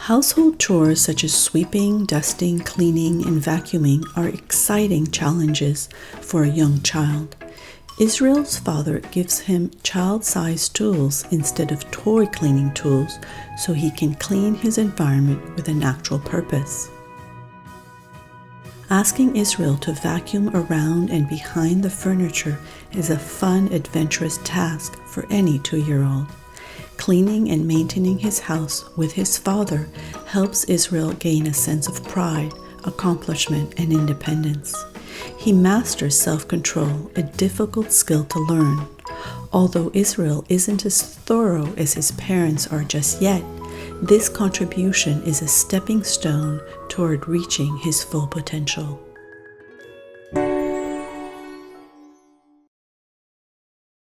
Household chores such as sweeping, dusting, cleaning, and vacuuming are exciting challenges for a young child. Israel's father gives him child-sized tools instead of toy cleaning tools so he can clean his environment with a natural purpose. Asking Israel to vacuum around and behind the furniture is a fun, adventurous task for any 2-year-old. Cleaning and maintaining his house with his father helps Israel gain a sense of pride, accomplishment, and independence. He masters self-control, a difficult skill to learn. Although Israel isn't as thorough as his parents are just yet, this contribution is a stepping stone toward reaching his full potential.